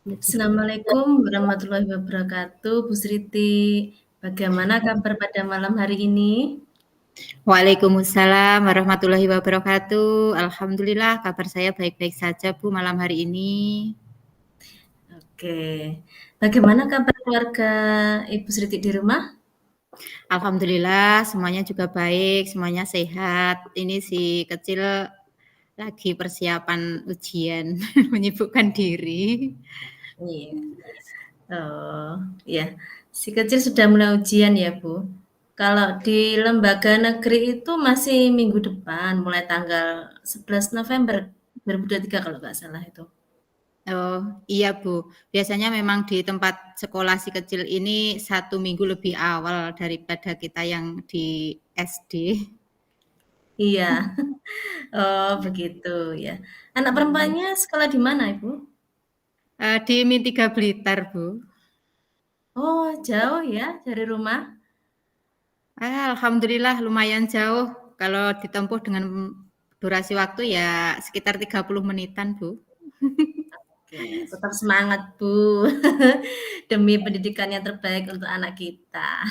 Assalamualaikum warahmatullahi wabarakatuh, Bu Sriti. Bagaimana kabar pada malam hari ini? Waalaikumsalam warahmatullahi wabarakatuh. Alhamdulillah kabar saya baik-baik saja Bu malam hari ini. Oke. Bagaimana kabar keluarga Ibu Sriti di rumah? Alhamdulillah semuanya juga baik, semuanya sehat. Ini si kecil lagi persiapan ujian, menyibukkan diri. Iya. Oh, iya. Si kecil sudah mulai ujian ya, Bu. Kalau di lembaga negeri itu masih minggu depan, mulai tanggal 11 November 2023 kalau nggak salah itu. Oh iya Bu, biasanya memang di tempat sekolah si kecil ini 1 minggu lebih awal daripada kita yang di SD. Iya. Oh, begitu ya. Anak perempuannya sekolah di mana, Ibu? Di Min 3 Blitar Bu. Oh, jauh ya dari rumah? Alhamdulillah lumayan jauh, kalau ditempuh dengan durasi waktu ya sekitar 30 menitan, Bu. Oke, tetap semangat, Bu. Demi pendidikan yang terbaik untuk anak kita.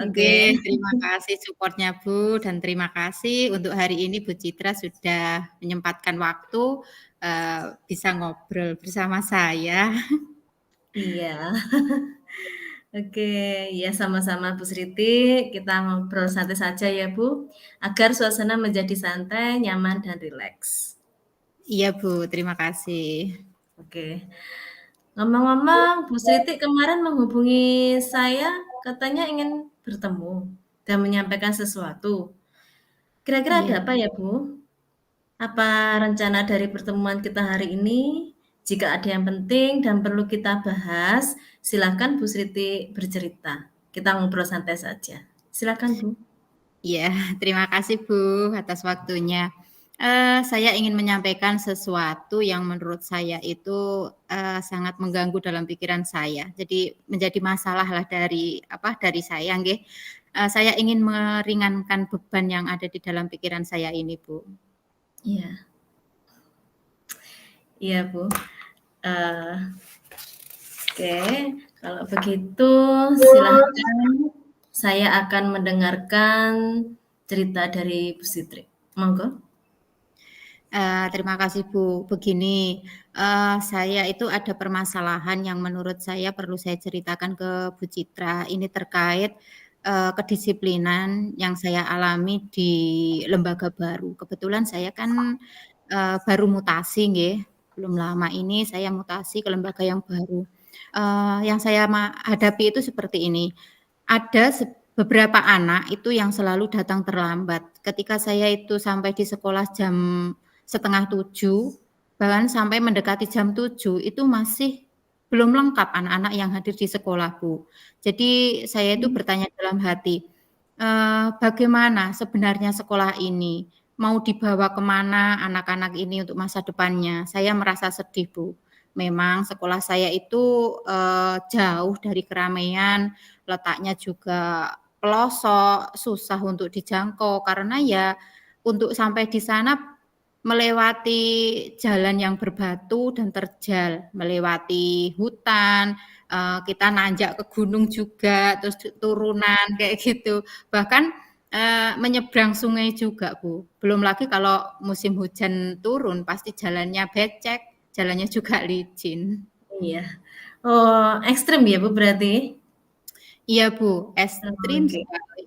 Oke. Oke, terima kasih support-nya, Bu, dan terima kasih untuk hari ini Bu Citra sudah menyempatkan waktu, bisa ngobrol bersama saya. Iya. Oke, ya sama-sama Bu Sriti, kita ngobrol santai saja ya, Bu, agar suasana menjadi santai, nyaman, dan rileks. Iya, Bu, terima kasih. Oke. Ngomong-ngomong, Bu Sriti kemarin menghubungi saya, katanya ingin bertemu dan menyampaikan sesuatu. Kira-kira ada Iya. apa ya, Bu? Apa rencana dari pertemuan kita hari ini? Jika ada yang penting dan perlu kita bahas, silakan Bu Sriti bercerita. Kita ngobrol santai saja. Silakan, Bu. Iya, terima kasih Bu atas waktunya. Saya ingin menyampaikan sesuatu yang menurut saya itu, sangat mengganggu dalam pikiran saya. Jadi menjadi masalah lah dari saya nggih. Saya ingin meringankan beban yang ada di dalam pikiran saya ini, Bu. Iya, iya, Bu. Eh, oke, kalau begitu silahkan saya akan mendengarkan cerita dari Bu Sitri. Monggo. Terima kasih Bu. Begini, saya itu ada permasalahan yang menurut saya perlu saya ceritakan ke Bu Citra. Ini terkait, kedisiplinan yang saya alami di lembaga baru. Kebetulan saya kan, baru mutasi nggih, belum lama ini saya mutasi ke lembaga yang baru. Yang saya hadapi itu seperti ini, ada beberapa anak itu yang selalu datang terlambat. Ketika saya itu sampai di sekolah jam 6:30, bahkan sampai mendekati jam 7 itu masih belum lengkap anak-anak yang hadir di sekolahku. Jadi saya itu bertanya dalam hati, bagaimana sebenarnya sekolah ini? Mau dibawa kemana anak-anak ini untuk masa depannya? Saya merasa sedih, Bu. Memang sekolah saya itu, jauh dari keramaian, letaknya juga pelosok, susah untuk dijangkau karena ya untuk sampai di sana melewati jalan yang berbatu dan terjal, melewati hutan, kita nanjak ke gunung juga, terus turunan kayak gitu. Bahkan, menyeberang sungai juga, Bu. Belum lagi kalau musim hujan turun pasti jalannya becek, jalannya juga licin. Iya. Oh, ekstrim ya, Bu, berarti? Iya, Bu, Oh, ekstrim oke. sekali.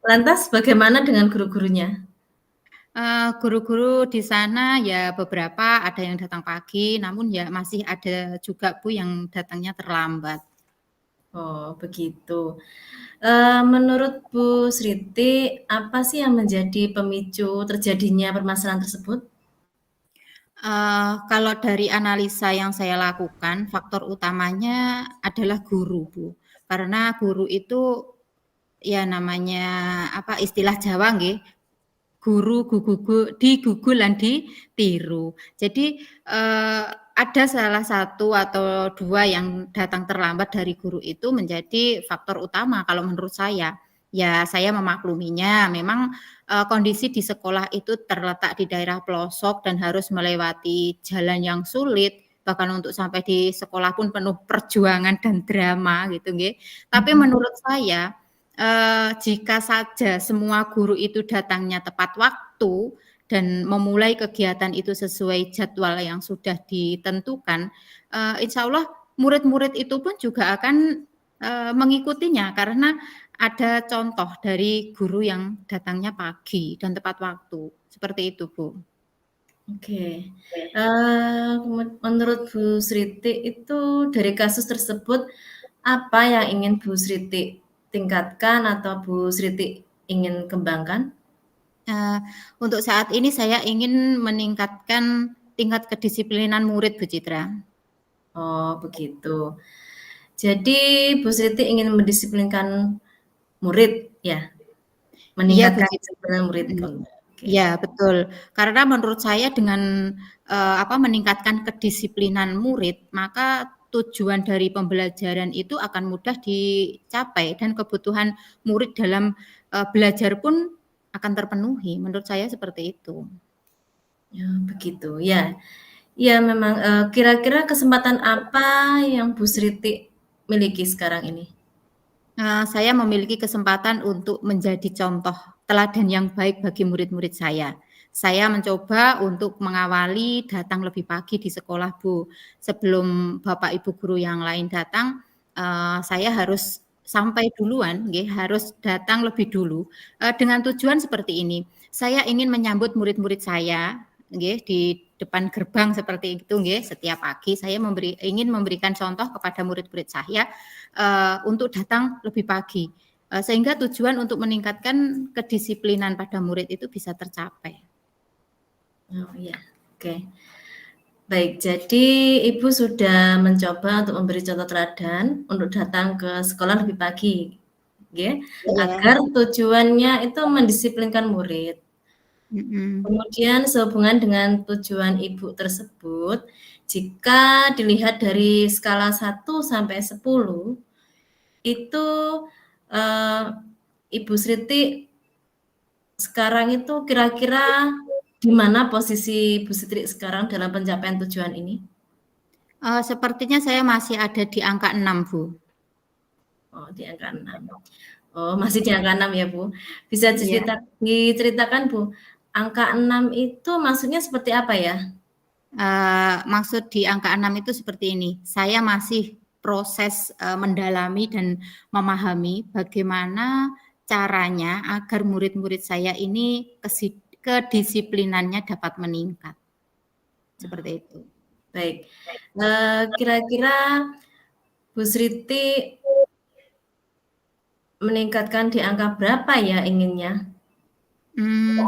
Lantas bagaimana dengan guru-gurunya? Guru-guru di sana ya beberapa ada yang datang pagi, namun ya masih ada juga Bu yang datangnya terlambat. Oh, begitu. Menurut Bu Sriti, apa sih yang menjadi pemicu terjadinya permasalahan tersebut? Kalau dari analisa yang saya lakukan, faktor utamanya adalah guru, Bu. Karena guru itu ya namanya istilah Jawa nggih, guru gugugu digugu lan ditiru. Jadi, ada salah satu atau 2 yang datang terlambat dari guru itu menjadi faktor utama kalau menurut saya. Ya saya memakluminya, memang, kondisi di sekolah itu terletak di daerah pelosok dan harus melewati jalan yang sulit, bahkan untuk sampai di sekolah pun penuh perjuangan dan drama gitu nggih. Tapi Mhm. menurut saya, jika saja semua guru itu datangnya tepat waktu dan memulai kegiatan itu sesuai jadwal yang sudah ditentukan, insya Allah murid-murid itu pun juga akan, mengikutinya karena ada contoh dari guru yang datangnya pagi dan tepat waktu, seperti itu, Bu. Oke, menurut Bu Sriti itu dari kasus tersebut, apa yang ingin Bu Sriti tingkatkan atau Bu Sriti ingin kembangkan? Eee, untuk saat ini saya ingin meningkatkan tingkat kedisiplinan murid, Bu Citra. Oh, begitu. Jadi Bu Sriti ingin mendisiplinkan murid ya? Iya, Bu Meningkatkan Citra. disiplin murid, Mhm. oke. Iya, betul. Karena menurut saya dengan, meningkatkan kedisiplinan murid, maka tujuan dari pembelajaran itu akan mudah dicapai dan kebutuhan murid dalam, belajar pun akan terpenuhi, menurut saya seperti itu. Ya, begitu, ya. Ya memang, kira-kira kesempatan apa yang Bu Sriti miliki sekarang ini? Saya memiliki kesempatan untuk menjadi contoh teladan yang baik bagi murid-murid saya. Saya mencoba untuk mengawali datang lebih pagi di sekolah, Bu. Sebelum Bapak Ibu guru yang lain datang, saya harus sampai duluan nggih, harus datang lebih dulu, dengan tujuan seperti ini, saya ingin menyambut murid-murid saya nggih, di depan gerbang seperti itu nggih, setiap pagi saya ingin memberikan contoh kepada murid-murid saya, untuk datang lebih pagi, sehingga tujuan untuk meningkatkan kedisiplinan pada murid itu bisa tercapai. Oh, iya, oke. Baik, jadi Ibu sudah mencoba untuk memberi contoh teladan untuk datang ke sekolah lebih pagi, nggih, Iya. agar tujuannya itu mendisiplinkan murid. Mhm. Kemudian sehubungan dengan tujuan Ibu tersebut, jika dilihat dari skala 1 sampai 10, itu, eee, Ibu Sriti sekarang itu kira-kira di mana posisi Bu Sri sekarang dalam pencapaian tujuan ini? Sepertinya saya masih ada di angka 6, Bu. Oh, di angka 6. Oh, masih di angka 6 ya, Bu. Bisa Iya. diceritakan, Bu, angka 6 itu maksudnya seperti apa ya? Maksud di angka 6 itu seperti ini, saya masih proses, mendalami dan memahami bagaimana caranya agar murid-murid saya ini kedisiplinannya dapat meningkat, seperti Oh, itu. baik. Kira-kira Bu Sriti meningkatkan di angka berapa ya inginnya?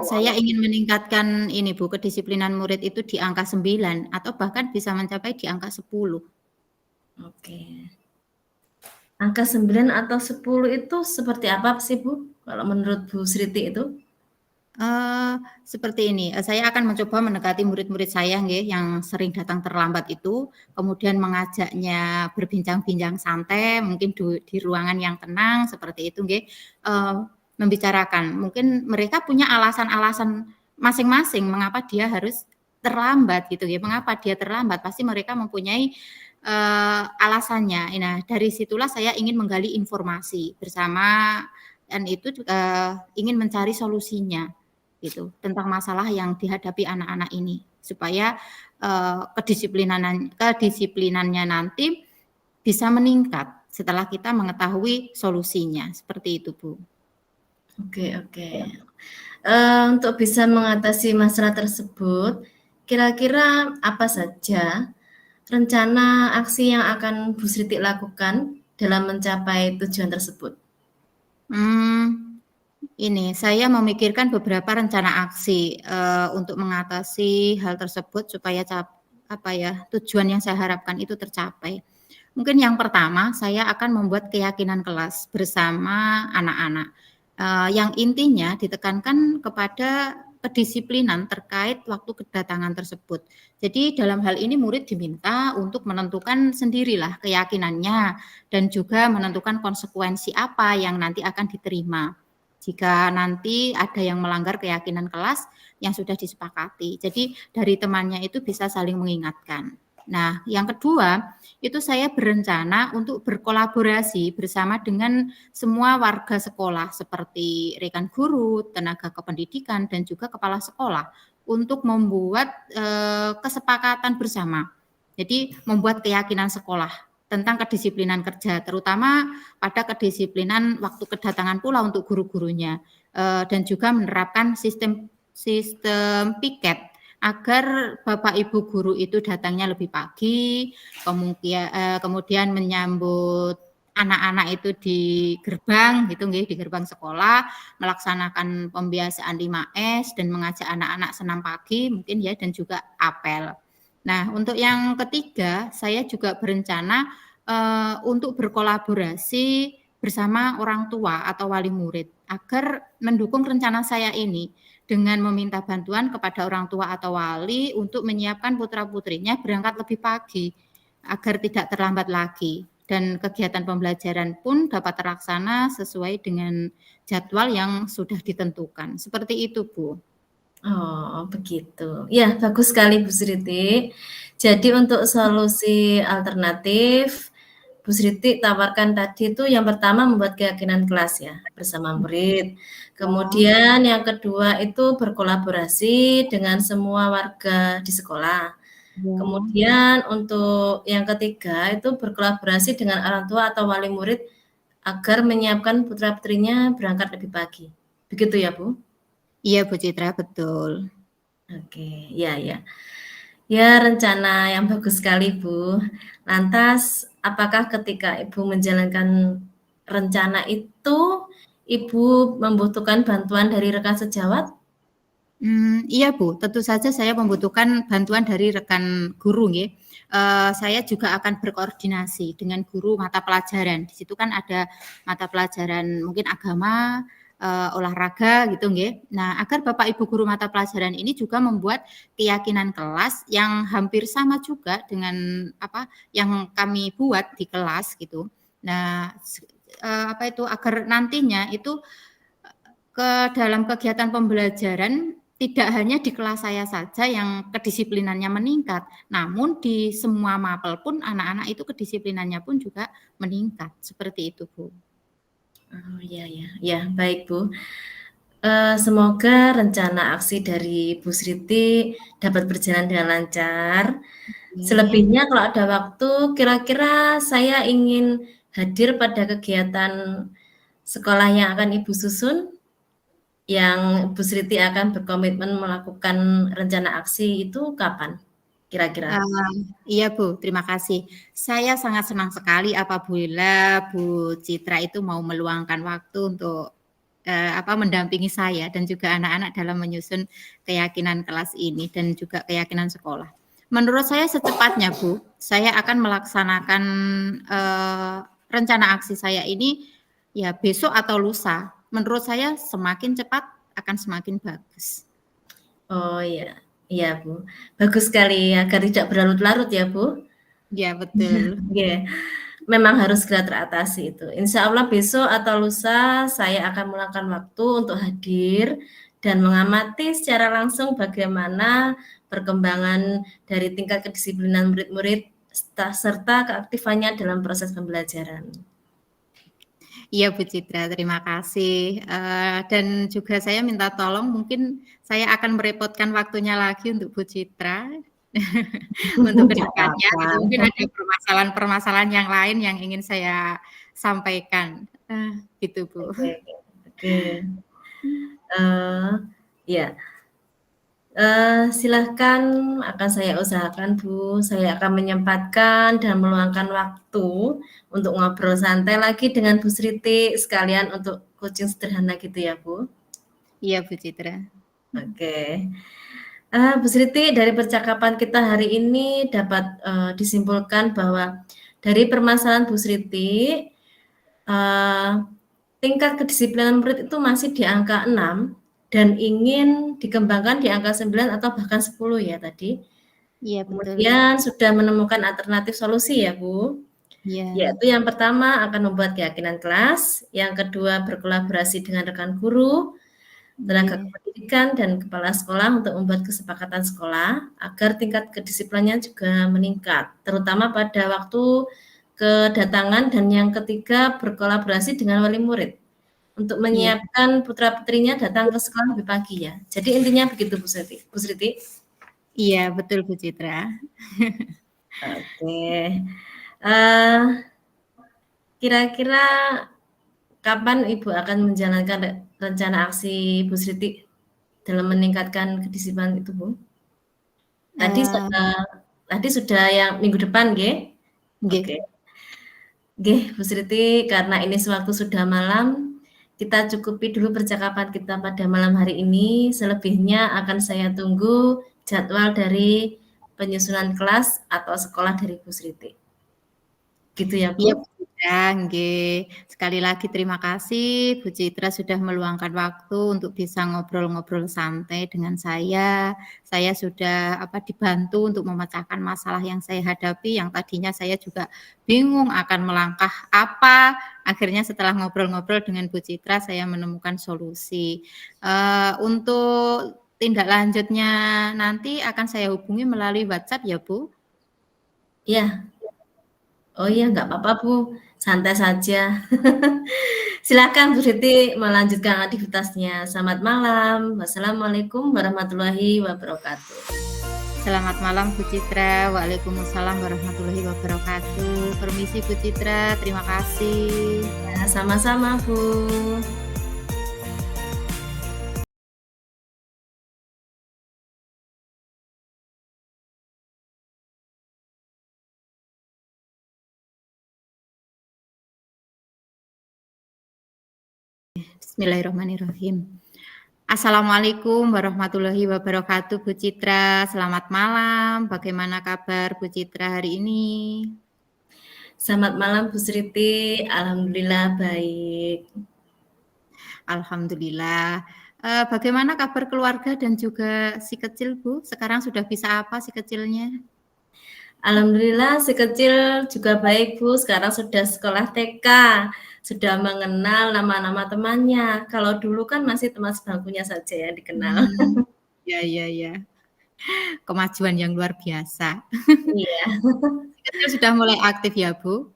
Saya ingin meningkatkan ini Bu, kedisiplinan murid itu di angka 9 atau bahkan bisa mencapai di angka 10. Oke. Angka 9 atau 10 itu seperti apa sih, Bu, kalau menurut Bu Sriti itu? Seperti ini, saya akan mencoba mendekati murid-murid saya nggih, yang sering datang terlambat itu, kemudian mengajaknya berbincang-bincang santai, mungkin di ruangan yang tenang seperti itu nggih, membicarakan. Mungkin mereka punya alasan-alasan masing-masing mengapa dia harus terlambat gitu ya, mengapa dia terlambat, pasti mereka mempunyai, alasannya. Nah, dari situlah saya ingin menggali informasi bersama dan itu, ingin mencari solusinya. Gitu, tentang masalah yang dihadapi anak-anak ini. Supaya, kedisiplinannya nanti bisa meningkat setelah kita mengetahui solusinya, seperti itu, Bu. Oke, oke. Untuk bisa mengatasi masalah tersebut, kira-kira apa saja rencana aksi yang akan Bu Sriti lakukan dalam mencapai tujuan tersebut? Ini, saya memikirkan beberapa rencana aksi, untuk mengatasi hal tersebut supaya tujuan yang saya harapkan itu tercapai. Mungkin yang pertama, saya akan membuat keyakinan kelas bersama anak-anak, yang intinya ditekankan kepada kedisiplinan terkait waktu kedatangan tersebut. Jadi dalam hal ini murid diminta untuk menentukan sendirilah keyakinannya dan juga menentukan konsekuensi apa yang nanti akan diterima jika nanti ada yang melanggar keyakinan kelas yang sudah disepakati. Jadi dari temannya itu bisa saling mengingatkan. Nah, yang kedua, itu saya berencana untuk berkolaborasi bersama dengan semua warga sekolah seperti rekan guru, tenaga kependidikan, dan juga kepala sekolah untuk membuat kesepakatan bersama. Jadi membuat keyakinan sekolah tentang kedisiplinan kerja, terutama pada kedisiplinan waktu kedatangan pula untuk guru-gurunya, dan juga menerapkan sistem piket agar Bapak Ibu guru itu datangnya lebih pagi, kemudian menyambut anak-anak itu di gerbang gitu nggih, di gerbang sekolah, melaksanakan pembiasaan 5S dan mengajak anak-anak senam pagi mungkin ya, dan juga apel. Nah, untuk yang ketiga, saya juga berencana untuk berkolaborasi bersama orang tua atau wali murid agar mendukung rencana saya ini dengan meminta bantuan kepada orang tua atau wali untuk menyiapkan putra-putrinya berangkat lebih pagi agar tidak terlambat lagi, dan kegiatan pembelajaran pun dapat terlaksana sesuai dengan jadwal yang sudah ditentukan. Seperti itu, Bu. Oh, begitu. Ya, bagus sekali Bu Sriti. Jadi untuk solusi alternatif, Bu Sriti tawarkan tadi itu yang pertama membuat keyakinan kelas ya, bersama murid. Kemudian yang kedua itu berkolaborasi dengan semua warga di sekolah. Ya. Kemudian untuk yang ketiga itu berkolaborasi dengan orang tua atau wali murid agar menyiapkan putra-putrinya berangkat lebih pagi. Begitu ya, Bu? Iya, Bu Citra, betul. Oke, ya ya. Ya, rencana yang bagus sekali, Bu. Lantas, apakah ketika Ibu menjalankan rencana itu, Ibu membutuhkan bantuan dari rekan sejawat? Iya Bu, tentu saja saya membutuhkan bantuan dari rekan guru nggih. Saya juga akan berkoordinasi dengan guru mata pelajaran. Di situ kan ada mata pelajaran mungkin agama, olahraga gitu nggih. Nah, agar Bapak Ibu guru mata pelajaran ini juga membuat keyakinan kelas yang hampir sama juga dengan apa yang kami buat di kelas gitu. Nah, apa itu, agar nantinya itu ke dalam kegiatan pembelajaran tidak hanya di kelas saya saja yang kedisiplinannya meningkat, namun di semua mapel pun anak-anak itu kedisiplinannya pun juga meningkat, seperti itu, Bu. Oh, ya ya. Ya, baik, Bu. Semoga rencana aksi dari Bu Sriti dapat berjalan dengan lancar. Amin. Selebihnya kalau ada waktu, kira-kira saya ingin hadir pada kegiatan sekolah yang akan Ibu susun, yang Bu Sriti akan berkomitmen melakukan rencana aksi itu kapan kira-kira? Iya Bu, terima kasih. Saya sangat senang sekali apabila Bu Citra itu mau meluangkan waktu untuk mendampingi saya dan juga anak-anak dalam menyusun keyakinan kelas ini dan juga keyakinan sekolah. Menurut saya secepatnya Bu, saya akan melaksanakan rencana aksi saya ini ya besok atau lusa. Menurut saya semakin cepat akan semakin bagus. Oh iya, iya Bu. Bagus sekali agar tidak berlarut-larut ya Bu. Ya betul. Iya, memang harus segera teratasi itu. Insya Allah besok atau lusa saya akan meluangkan waktu untuk hadir dan mengamati secara langsung bagaimana perkembangan dari tingkat kedisiplinan murid-murid serta keaktifannya dalam proses pembelajaran. Iya Bu Citra, terima kasih. Dan juga saya minta tolong mungkin saya akan merepotkan waktunya lagi untuk Bu Citra untuk Tidak kedepannya gitu. Mungkin apa-apa. ada permasalahan-permasalahan yang lain yang ingin saya sampaikan. Gitu Bu. Oke, oke. Ya. Silahkan, akan saya usahakan, Bu. Saya akan menyempatkan dan meluangkan waktu untuk ngobrol santai lagi dengan Bu Sriti, sekalian untuk coaching sederhana gitu ya, Bu? Iya Bu Citra. Oke. Bu Sriti, dari percakapan kita hari ini dapat disimpulkan bahwa dari permasalahan Bu Sriti, tingkat kedisiplinan murid itu masih di angka 6 dan ingin dikembangkan di angka 9 atau bahkan 10 ya tadi. Iya betul. Kemudian sudah menemukan alternatif solusi ya, Bu. Iya. Yaitu yang pertama akan membuat keyakinan kelas, yang kedua berkolaborasi dengan rekan guru, tenaga Nggih. kependidikan dan kepala sekolah untuk membuat kesepakatan sekolah agar tingkat kedisiplinannya juga meningkat, terutama pada waktu kedatangan dan yang ketiga berkolaborasi dengan wali murid untuk Iya. menyiapkan putra-putrinya datang ke sekolah lebih pagi ya. Jadi intinya begitu Bu Siti. Bu Siti. Iya, betul Bu Citra. Oke. Eh, kira-kira kapan Ibu akan menjalankan rencana aksi Bu Siti dalam meningkatkan kedisiplinan itu, Bu? Tadi Eee, tadi sudah yang minggu depan, nggih? Oke. nggih. Nggih, Bu Sriti, karena ini sewaktu sudah malam, kita cukupi dulu percakapan kita pada malam hari ini. Selebihnya akan saya tunggu jadwal dari penyusunan kelas atau sekolah dari Bu Sriti. Gitu ya, Iya Bu? Bu Citra, nggih. Sekali lagi terima kasih Bu Citra sudah meluangkan waktu untuk bisa ngobrol-ngobrol santai dengan saya. Saya sudah dibantu untuk memecahkan masalah yang saya hadapi, yang tadinya saya juga bingung akan melangkah apa, akhirnya setelah ngobrol-ngobrol dengan Bu Citra saya menemukan solusi. Untuk tindak lanjutnya nanti akan saya hubungi melalui WhatsApp ya Bu? Iya. Oh iya, nggak apa-apa, Bu. Santai saja. Silakan Bu Siti melanjutkan aktivitasnya. Selamat malam. Wassalamualaikum warahmatullahi wabarakatuh. Selamat malam Bu Citra. Waalaikumsalam warahmatullahi wabarakatuh. Permisi Bu Citra, terima kasih. Ya, sama-sama, Bu. Bismillahirrahmanirrahim. Assalamualaikum warahmatullahi wabarakatuh Bu Citra. Selamat malam. Bagaimana kabar Bu Citra hari ini? Selamat malam Bu Sriti, alhamdulillah baik. Alhamdulillah. Bagaimana kabar keluarga dan juga si kecil Bu? Sekarang sudah bisa apa si kecilnya? Alhamdulillah si kecil juga baik Bu, sekarang sudah sekolah TK, sudah mengenal nama-nama temannya. Kalau dulu kan masih teman sebangkunya saja yang dikenal. Ya ya ya. Kemajuan yang luar biasa. Iya, Si kecil sudah mulai aktif ya Bu?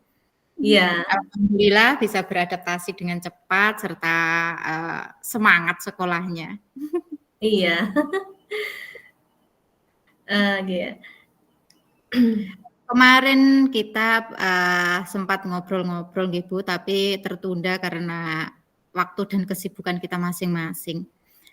iya, Alhamdulillah bisa beradaptasi dengan cepat serta, semangat sekolahnya. iya, iya. Kemarin kita, sempat ngobrol-ngobrol nggih Bu, tapi tertunda karena waktu dan kesibukan kita masing-masing.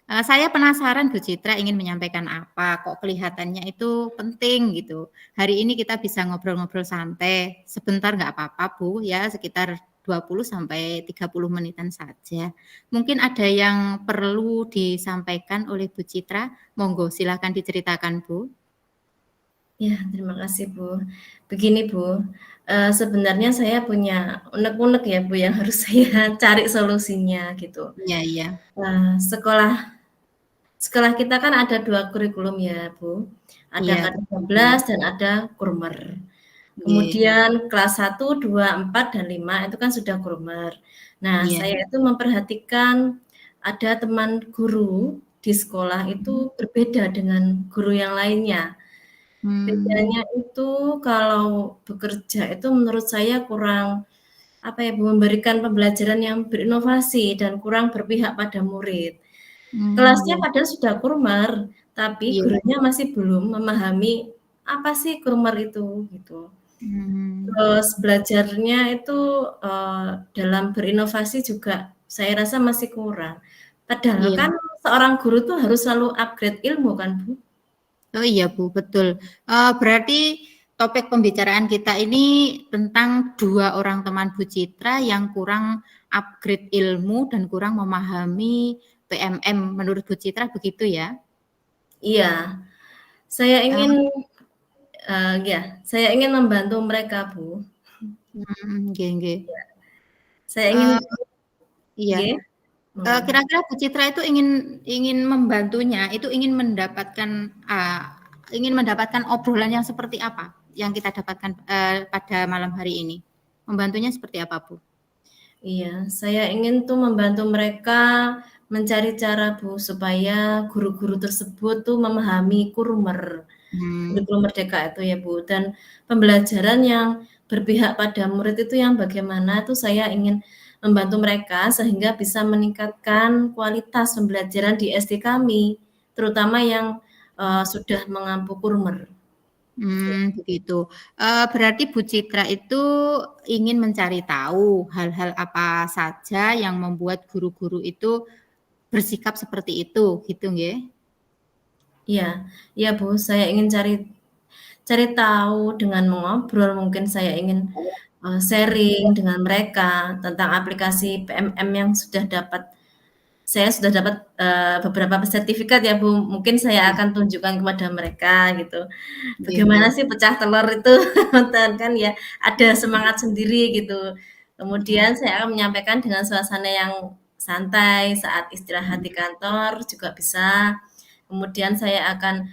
Saya penasaran Bu Citra ingin menyampaikan apa, kok kelihatannya itu penting gitu. Hari ini kita bisa ngobrol-ngobrol santai, sebentar nggak apa-apa Bu ya, sekitar 20 sampai 30 menitan saja. Mungkin ada yang perlu disampaikan oleh Bu Citra, monggo silakan diceritakan Bu. Ya, terima kasih Bu. Begini Bu, sebenarnya saya punya unek-unek ya Bu yang harus saya cari solusinya gitu. Iya iya. Sekolah Sekolah kita kan ada 2 kurikulum ya, Bu. Ada Iya betul. K13 dan ada Kurmer. Nggih, Kemudian kelas 1, 2, 4, dan 5 itu kan sudah Kurmer. Nah, iya. saya itu memperhatikan ada teman guru di sekolah Mhm. itu berbeda dengan guru yang lainnya. Mmm, Bedanya itu kalau bekerja itu menurut saya kurang, apa ya, Bu, memberikan pembelajaran yang berinovasi dan kurang berpihak pada murid. Kelasnya iya padahal sudah kurmer, tapi iya, gurunya masih belum memahami apa sih kurmer itu, gitu. mmm, Terus belajarnya itu, dalam berinovasi juga saya rasa masih kurang. Padahal iya. kan seorang guru tuh harus selalu upgrade ilmu kan, Bu? Oh iya Bu, betul. Berarti topik pembicaraan kita ini tentang 2 orang teman Bu Citra yang kurang upgrade ilmu dan kurang memahami PMM menurut Bu Citra begitu ya? Iya, saya ingin, Eee, ya, saya ingin membantu mereka, Bu. nggih nggih. Saya ingin, Eee, iya. nggih, monggo. Kira-kira Bu Citra itu ingin ingin membantunya, itu ingin mendapatkan obrolan yang seperti apa yang kita dapatkan, pada malam hari ini? Membantunya seperti apa, Bu? Iya, saya ingin tuh membantu mereka mencari cara Bu, supaya guru-guru tersebut tuh memahami Kurmer, Hmm. kurikulum Merdeka itu ya Bu, dan pembelajaran yang berpihak pada murid itu yang bagaimana tuh saya ingin membantu mereka sehingga bisa meningkatkan kualitas pembelajaran di SD kami, terutama yang, sudah mengampu Kurmer. Ya. Begitu. Berarti Bu Citra itu ingin mencari tahu hal-hal apa saja yang membuat guru-guru itu bersikap seperti itu, gitu nggih? Iya iya Bu, saya ingin cari cari tahu dengan mengobrol, mungkin saya ingin, sharing dengan mereka tentang aplikasi PMM yang sudah dapat saya sudah dapat, beberapa sertifikat ya Bu, mungkin saya Iya. akan tunjukkan kepada mereka gitu. Nggih Bagaimana nggih. sih pecah telur itu kan ya ada semangat sendiri gitu. Mhm Kemudian saya akan menyampaikan dengan suasana yang santai saat istirahat mhm di kantor juga bisa. Kemudian saya akan,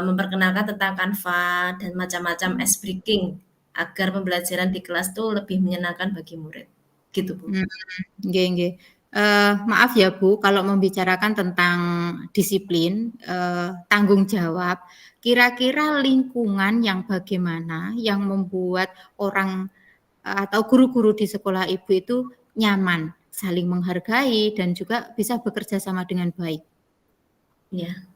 memperkenalkan tentang Canva dan macam-macam mhm. ice breaking agar pembelajaran di kelas tuh lebih menyenangkan bagi murid, gitu Bu. Mmm, nggih nggih. Maaf ya Bu, kalau membicarakan tentang disiplin, tanggung jawab, kira-kira lingkungan yang bagaimana yang membuat orang, atau guru-guru di sekolah Ibu itu nyaman, saling menghargai dan juga bisa bekerja sama dengan baik? Iya.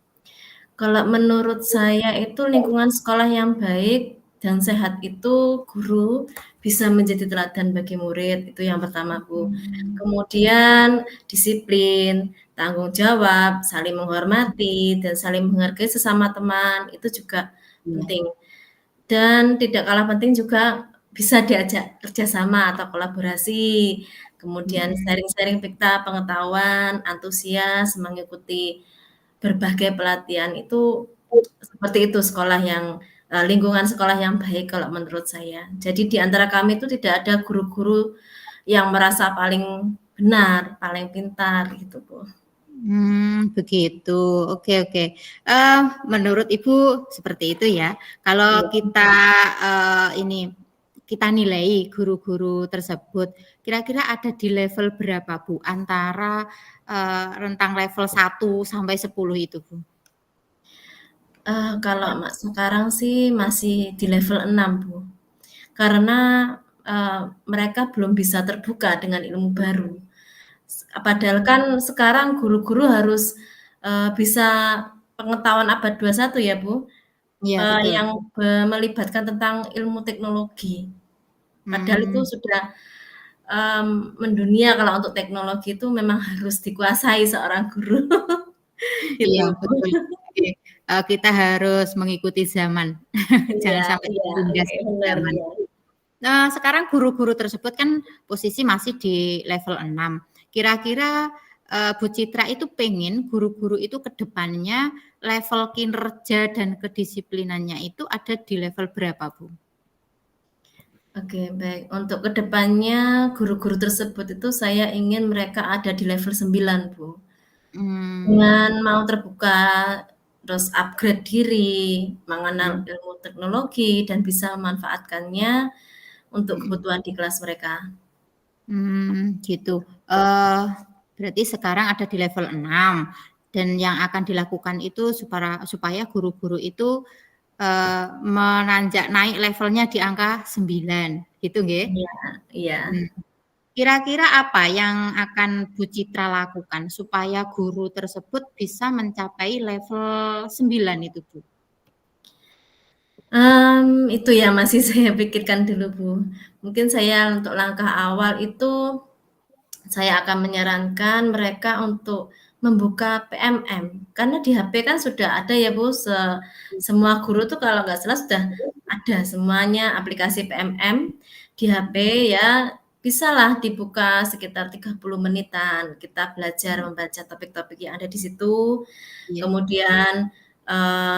Kalau menurut saya itu lingkungan sekolah yang baik dan sehat itu guru bisa menjadi teladan bagi murid, itu yang pertama, Bu. Mmm, Kemudian disiplin, tanggung jawab, saling menghormati, dan saling menghargai sesama teman, itu juga iya. penting. Dan tidak kalah penting juga bisa diajak kerjasama atau kolaborasi, kemudian Mhm sharing-sharing fakta pengetahuan, antusias mengikuti berbagai pelatihan itu seperti itu sekolah yang lingkungan sekolah yang baik kalau menurut saya. Jadi di antara kami itu tidak ada guru-guru yang merasa paling benar, paling pintar gitu, Bu. Begitu. Oke oke. Menurut Ibu seperti itu ya. Kalau Iya. kita, kita nilai guru-guru tersebut, kira-kira ada di level berapa Bu? Antara, rentang level 1 sampai 10 itu Bu? Kalau sekarang sih masih di level 6 Bu. Karena, mereka belum bisa terbuka dengan ilmu baru. Padahal kan sekarang guru-guru harus, bisa pengetahuan abad 21 ya, Bu, Iya betul. yang melibatkan tentang ilmu teknologi. Padahal itu Mmm, sudah, mendunia kalau untuk teknologi itu memang harus dikuasai seorang guru, iya gitu, betul. Bu. Oke, kita harus mengikuti zaman. Jangan Iya sampai iya, tertindas oke, dengan bener, zaman. iya. Sekarang guru-guru tersebut kan posisi masih di level 6. Kira-kira, Bu Citra itu pengen guru-guru itu ke depannya level kinerja dan kedisiplinannya itu ada di level berapa, Bu? Oke, baik. Untuk ke depannya guru-guru tersebut itu saya ingin mereka ada di level 9, Bu. Mmm, Dengan mau terbuka, terus upgrade diri, mengenal mhm ilmu teknologi dan bisa memanfaatkannya untuk mhm. kebutuhan di kelas mereka. Gitu. Eee, Berarti sekarang ada di level 6 dan yang akan dilakukan itu supaya guru-guru itu, menanjak naik levelnya di angka 9 gitu nggih? Iya iya. Mhm. Kira-kira apa yang akan Bu Citra lakukan supaya guru tersebut bisa mencapai level 9 itu, Bu? Itu yang masih saya pikirkan dulu, Bu. Mungkin saya untuk langkah awal itu, saya akan menyarankan mereka untuk membuka PMM, karena di HP kan sudah ada ya, Bu, semua guru tuh kalau nggak salah sudah ada semuanya aplikasi PMM di HP ya, bisalah dibuka sekitar 30 menitan, kita belajar membaca topik-topik yang ada di situ. Iya. Kemudian,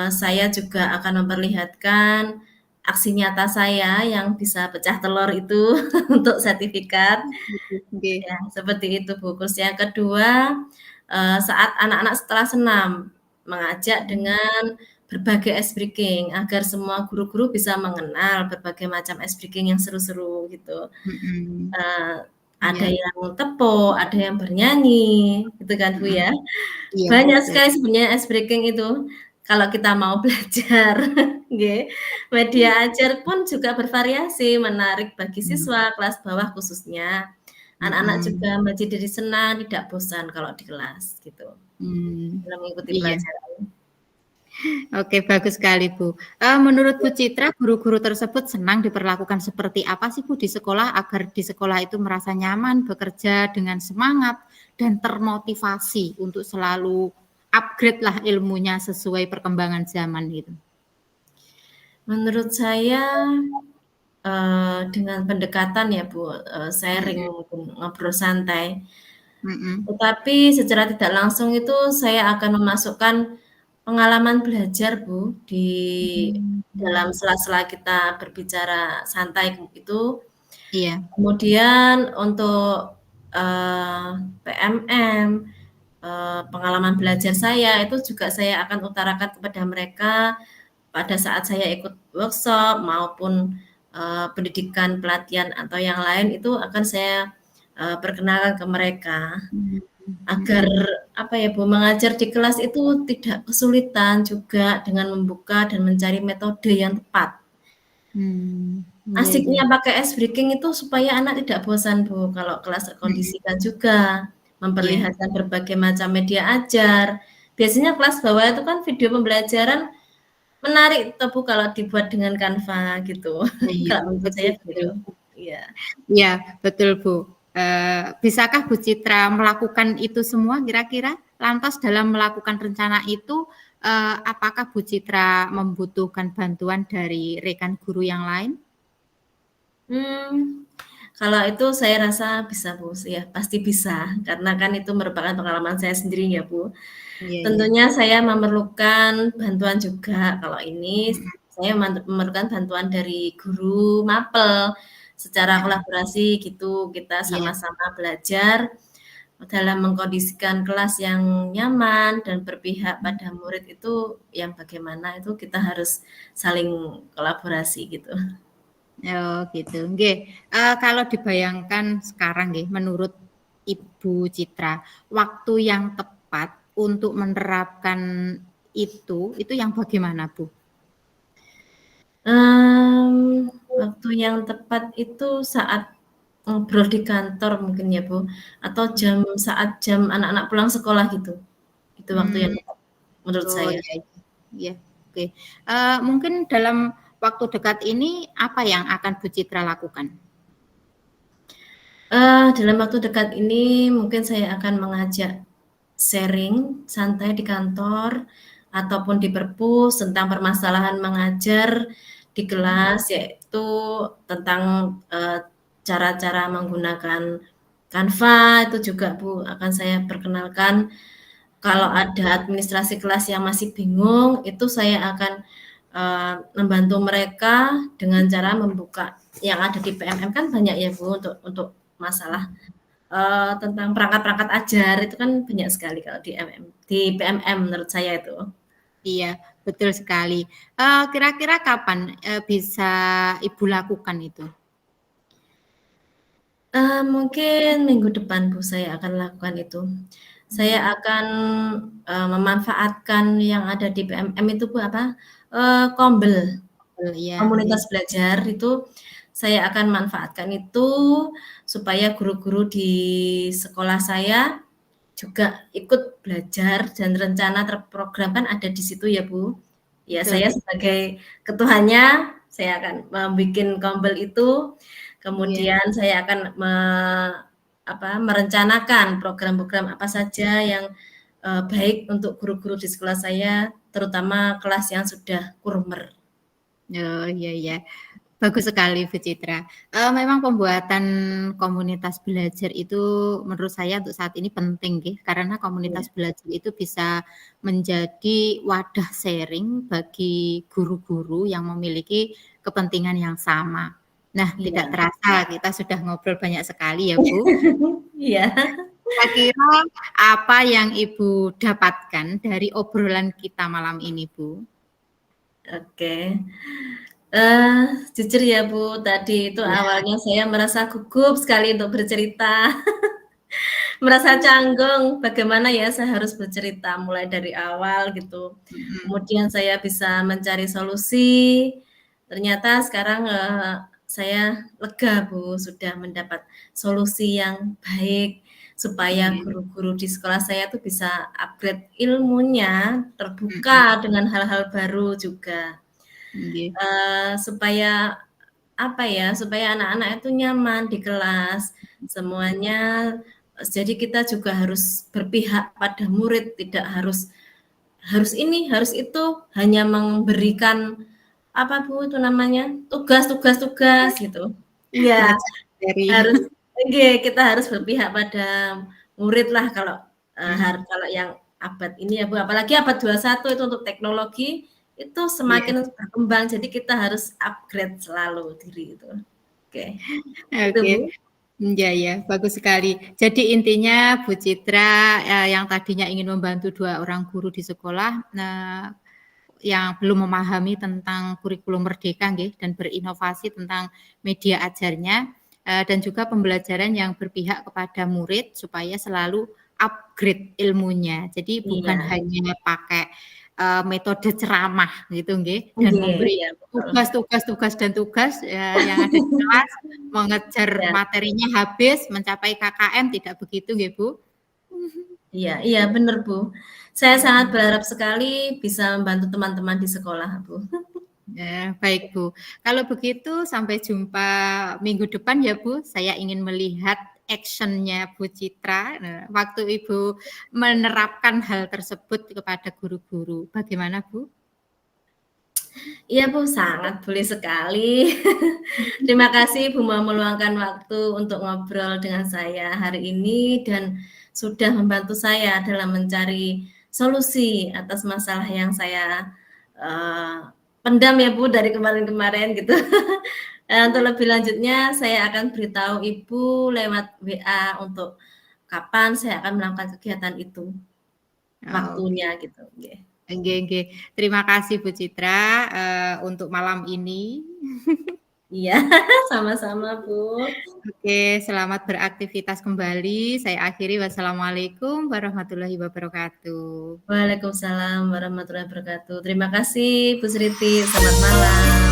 saya juga akan memperlihatkan aksi nyata saya yang bisa pecah telur itu untuk sertifikat. Gitu, nggih. Ya, seperti itu, Bu. Terus yang kedua, saat anak-anak setelah senam, mengajak dengan berbagai ice breaking agar semua guru-guru bisa mengenal berbagai macam ice breaking yang seru-seru gitu. Mhm. Eee, ada Iya. yang tepuk, ada yang bernyanyi, gitu kan, Bu, Mhm. ya. Iya, Banyak betul. sekali sebenarnya ice breaking itu, kalau kita mau belajar, nggih. Media ajar pun juga bervariasi, menarik bagi Mhm. siswa kelas bawah khususnya. Anak-anak juga Mhm. menjadi diri senang, tidak bosan kalau di kelas, gitu. Dalam mengikuti Iya. pelajaran. Oke, bagus sekali, Bu. Menurut Bu Citra, guru-guru tersebut senang diperlakukan seperti apa sih, Bu, di sekolah agar di sekolah itu merasa nyaman, bekerja dengan semangat, dan termotivasi untuk selalu upgrade lah ilmunya sesuai perkembangan zaman gitu? Menurut saya, dengan pendekatan ya, Bu, sharing Mhm. mungkin, ngobrol santai. Mhm. Tetapi secara tidak langsung itu saya akan memasukkan pengalaman belajar, Bu, di dalam Mmm. sela-sela kita berbicara santai itu. Iya. Kemudian untuk, PMM, pengalaman belajar saya, itu juga saya akan utarakan kepada mereka pada saat saya ikut workshop maupun, pendidikan pelatihan atau yang lain itu akan saya, perkenalkan ke mereka. Mmm, Agar, mhm. apa ya, Bu, mengajar di kelas itu tidak kesulitan juga dengan membuka dan mencari metode yang tepat. Iya, iya. Asiknya pakai ice breaking itu supaya anak tidak bosan, Bu, kalau kelas Mhm. terkondisikan juga, Iya. memperlihatkan berbagai macam media ajar. Biasanya kelas bawah itu kan video pembelajaran menarik toh, Bu, kalau dibuat dengan Canva gitu. Iya, Kalau menurut betul, saya betul. begitu. Iya. Iya, betul, Bu. Bisakah Bu Citra melakukan itu semua kira-kira? Lantas dalam melakukan rencana itu, apakah Bu Citra membutuhkan bantuan dari rekan guru yang lain? Kalau itu saya rasa bisa, Bu, ya pasti bisa, karena kan itu merupakan pengalaman saya sendiri ya, Bu. Iya, iya. Tentunya saya memerlukan bantuan juga, kalau ini Mhm. saya memerlukan bantuan dari guru mapel, secara Heeh. kolaborasi gitu, kita Iya. sama-sama belajar dalam mengkondisikan kelas yang nyaman dan berpihak Mmm. pada murid itu yang bagaimana itu kita harus saling kolaborasi gitu. Oh gitu, nggih. Kalau dibayangkan sekarang nggih, menurut Ibu Citra, waktu yang tepat untuk menerapkan itu yang bagaimana, Bu? Waktu yang tepat itu saat ngobrol di kantor mungkin ya, Bu, atau Mmm. saat jam anak-anak pulang sekolah gitu. Itu waktu yang Mmm. tepat menurut Oh, saya. iya, iya. Iya, oke. Mungkin dalam waktu dekat ini apa yang akan Bu Citra lakukan? Dalam waktu dekat ini mungkin saya akan mengajak sharing santai di kantor ataupun di perpus tentang permasalahan mengajar di Mhm. kelas, yaitu tentang, cara-cara menggunakan Canva itu juga, Bu, akan saya perkenalkan. Kalau Mhm. ada administrasi kelas yang masih bingung, itu saya akan, membantu mereka dengan cara membuka yang ada di PMM kan banyak ya, Bu, untuk masalah, tentang perangkat-perangkat ajar itu kan banyak sekali kalau di PMM menurut saya itu. Iya, betul sekali. Kira-kira kapan, bisa Ibu lakukan itu? Mungkin minggu depan, Bu, saya akan lakukan itu. Saya Mmm. akan, memanfaatkan yang ada di PMM itu, Bu, apa, Kombel, Oh, iya, iya. komunitas belajar itu saya akan manfaatkan itu supaya guru-guru di sekolah saya juga ikut belajar dan rencana terprogram kan ada di situ ya, Bu. Ya saya Betul. sebagai ketuanya, saya akan bikin Kombel itu, Iya. kemudian saya akan merencanakan program-program apa saja yang, baik untuk guru-guru di sekolah saya, terutama kelas yang sudah kurmer. Oh, iya, iya. Bagus sekali Bu Citra. Memang pembuatan komunitas belajar itu menurut saya untuk saat ini penting nggih, karena Iya, komunitas belajar itu bisa menjadi wadah sharing bagi guru-guru yang memiliki kepentingan yang sama. Nah, tidak iya. terasa kita sudah ngobrol banyak sekali ya, Bu. Iya, Kira-kira apa yang Ibu dapatkan dari obrolan kita malam ini, Bu? oke. Jujur ya Bu, tadi itu Iya. awalnya saya merasa gugup sekali untuk bercerita, merasa canggung bagaimana ya saya harus bercerita mulai dari awal gitu. Mhm, Kemudian saya bisa mencari solusi, ternyata sekarang, saya lega Bu, sudah mendapat solusi yang baik, supaya nggih, guru-guru di sekolah saya tuh bisa upgrade ilmunya, mhm, terbuka dengan hal-hal baru juga. nggih, Supaya apa ya, supaya anak-anak itu nyaman di kelas, semuanya jadi kita juga harus berpihak pada murid, tidak harus harus ini, harus itu, hanya memberikan apa Bu itu namanya, tugas tugas tugas gitu. Iya, mengejar materi. harus nggih, kita harus berpihak pada murid lah kalau, Mhm, kalau yang abad ini ya Bu, apalagi abad 21 itu untuk teknologi, itu iya. semakin berkembang, jadi kita harus upgrade selalu diri itu. Oke, itu Oke, Bu. iya ya, bagus sekali. Jadi intinya Bu Citra, yang tadinya ingin membantu 2 orang guru di sekolah, yang belum memahami tentang kurikulum merdeka nggih, dan berinovasi tentang media ajarnya, dan juga pembelajaran yang berpihak kepada murid supaya selalu upgrade ilmunya. Jadi bukan Iya, hanya pakai, metode ceramah gitu nggih, dan nggih, memberi iya betul. tugas tugas tugas dan tugas, yang ada di kelas, mengejar Iya. materinya habis, mencapai KKM, tidak begitu nggih, Bu? Iya iya, bener, Bu. Saya sangat Mhm. berharap sekali bisa membantu teman-teman di sekolah, Bu. Ya, baik Bu. Kalau begitu sampai jumpa minggu depan ya Bu. Saya ingin melihat action-nya Bu Citra, waktu Ibu menerapkan hal tersebut kepada guru-guru. Bagaimana Bu? Iya, Bu, sangat boleh sekali. Terima kasih Bu mau meluangkan waktu untuk ngobrol dengan saya hari ini dan sudah membantu saya dalam mencari solusi atas masalah yang saya, eee, pendam ya Bu dari kemarin-kemarin gitu. Untuk lebih lanjutnya saya akan beritahu Ibu lewat WA untuk kapan saya akan melakukan kegiatan itu, Oke. waktunya gitu, nggih. Nggih nggih. Terima kasih Bu Citra, untuk malam ini. Iya, sama-sama Bu. Oke, selamat beraktivitas kembali. Saya akhiri, wassalamualaikum warahmatullahi wabarakatuh. Waalaikumsalam warahmatullahi wabarakatuh. Terima kasih Bu Sriti, selamat malam.